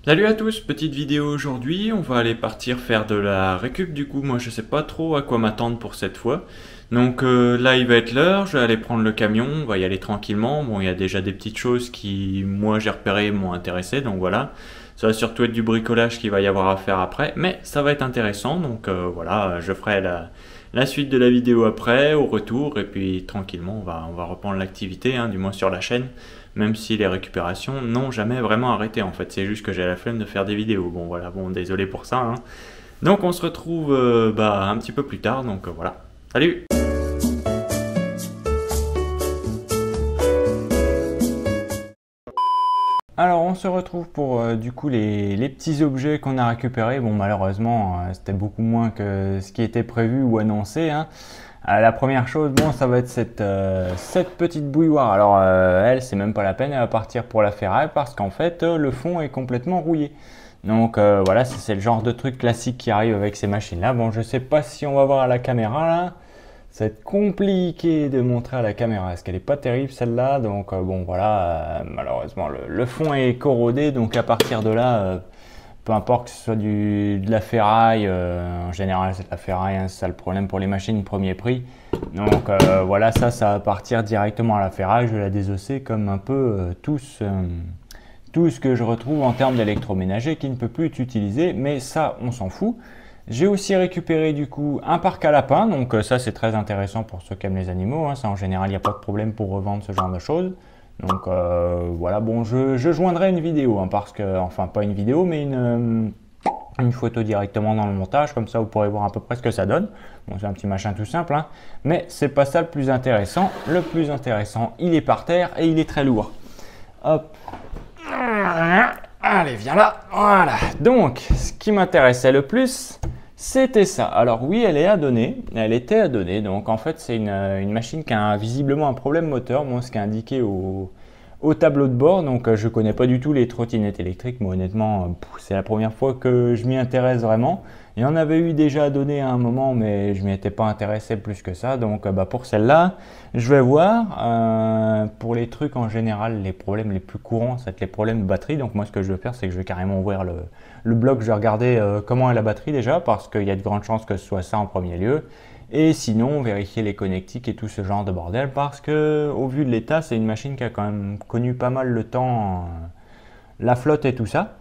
Salut à tous, petite vidéo aujourd'hui, on va aller partir faire de la récup du coup, moi je sais pas trop à quoi m'attendre pour cette fois. Donc là il va être l'heure, je vais aller prendre le camion, on va y aller tranquillement. Bon il y a déjà des petites choses qui moi j'ai repéré et m'ont intéressé, donc voilà. Ça va surtout être du bricolage qu'il va y avoir à faire après, mais ça va être intéressant, donc voilà, je ferai la suite de la vidéo après, au retour, et puis tranquillement on va reprendre l'activité, hein, du moins sur la chaîne. Même si les récupérations n'ont jamais vraiment arrêté en fait, c'est juste que j'ai la flemme de faire des vidéos. Bon voilà, bon désolé pour ça, hein. Donc on se retrouve un petit peu plus tard, donc voilà. Salut! Alors on se retrouve pour du coup les petits objets qu'on a récupérés. Bon malheureusement c'était beaucoup moins que ce qui était prévu ou annoncé, hein. La première chose, bon, ça va être cette petite bouilloire. Alors elle, c'est même pas la peine, elle va partir pour la ferraille parce qu'en fait le fond est complètement rouillé. Donc voilà, c'est le genre de truc classique qui arrive avec ces machines-là. Bon, je sais pas si on va voir à la caméra là. Ça va être compliqué de montrer à la caméra parce qu'elle est pas terrible celle-là. Donc bon voilà, malheureusement le fond est corrodé. Donc à partir de là, peu importe que ce soit de la ferraille, en général c'est de la ferraille, hein, c'est ça le problème pour les machines premier prix. Donc voilà, ça va partir directement à la ferraille. Je vais la désosser comme un peu tout ce que je retrouve en termes d'électroménager qui ne peut plus être utilisé. Mais ça, on s'en fout. J'ai aussi récupéré du coup un parc à lapins, donc ça c'est très intéressant pour ceux qui aiment les animaux, hein. Ça en général il n'y a pas de problème pour revendre ce genre de choses. Donc voilà, bon je joindrai une vidéo, hein, parce que, enfin pas une vidéo mais une photo directement dans le montage, comme ça vous pourrez voir à peu près ce que ça donne. Bon c'est un petit machin tout simple, hein, mais c'est pas ça le plus intéressant. Le plus intéressant, il est par terre et il est très lourd. Hop. Allez, viens là, voilà. Donc, ce qui m'intéressait le plus, c'était ça. Alors oui, elle était à donner. Donc en fait, c'est une machine qui a visiblement un problème moteur. Moi, ce qui est indiqué au tableau de bord. Donc je connais pas du tout les trottinettes électriques. Moi, honnêtement, c'est la première fois que je m'y intéresse vraiment. Il y en avait eu déjà à donner à un moment, mais je m'y étais pas intéressé plus que ça. Donc pour celle-là, je vais voir. Pour les trucs en général, les problèmes les plus courants, c'est les problèmes de batterie. Donc moi, ce que je vais faire, c'est que je vais carrément ouvrir le bloc. Je vais regarder comment est la batterie déjà, parce qu'il y a de grandes chances que ce soit ça en premier lieu. Et sinon, vérifier les connectiques et tout ce genre de bordel, parce que au vu de l'état, c'est une machine qui a quand même connu pas mal le temps, la flotte et tout ça.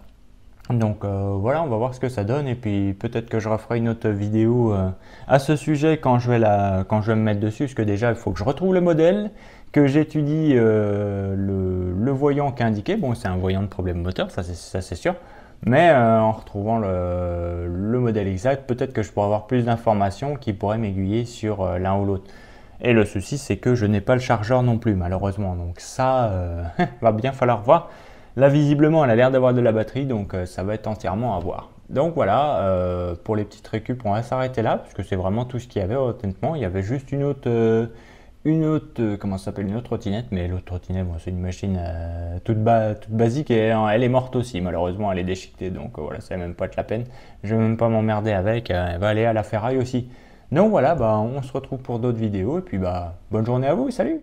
Donc voilà, on va voir ce que ça donne, et puis peut-être que je referai une autre vidéo à ce sujet quand je vais me mettre dessus, parce que déjà il faut que je retrouve le modèle, que j'étudie le voyant qui est indiqué. Bon, c'est un voyant de problème moteur, ça c'est sûr, mais en retrouvant le modèle exact, peut-être que je pourrai avoir plus d'informations qui pourraient m'aiguiller sur l'un ou l'autre. Et le souci, c'est que je n'ai pas le chargeur non plus, malheureusement, donc ça va bien falloir voir. Là, visiblement, elle a l'air d'avoir de la batterie, donc ça va être entièrement à voir. Donc voilà, pour les petites récup, on va s'arrêter là, parce que c'est vraiment tout ce qu'il y avait, honnêtement. Il y avait juste une autre comment ça s'appelle, une autre trottinette, mais l'autre trottinette, bon, c'est une machine toute basique, et elle est morte aussi, malheureusement, elle est déchiquetée, donc voilà, ça va même pas être la peine. Je vais même pas m'emmerder avec, elle va aller à la ferraille aussi. Donc voilà, on se retrouve pour d'autres vidéos, et puis bonne journée à vous, salut!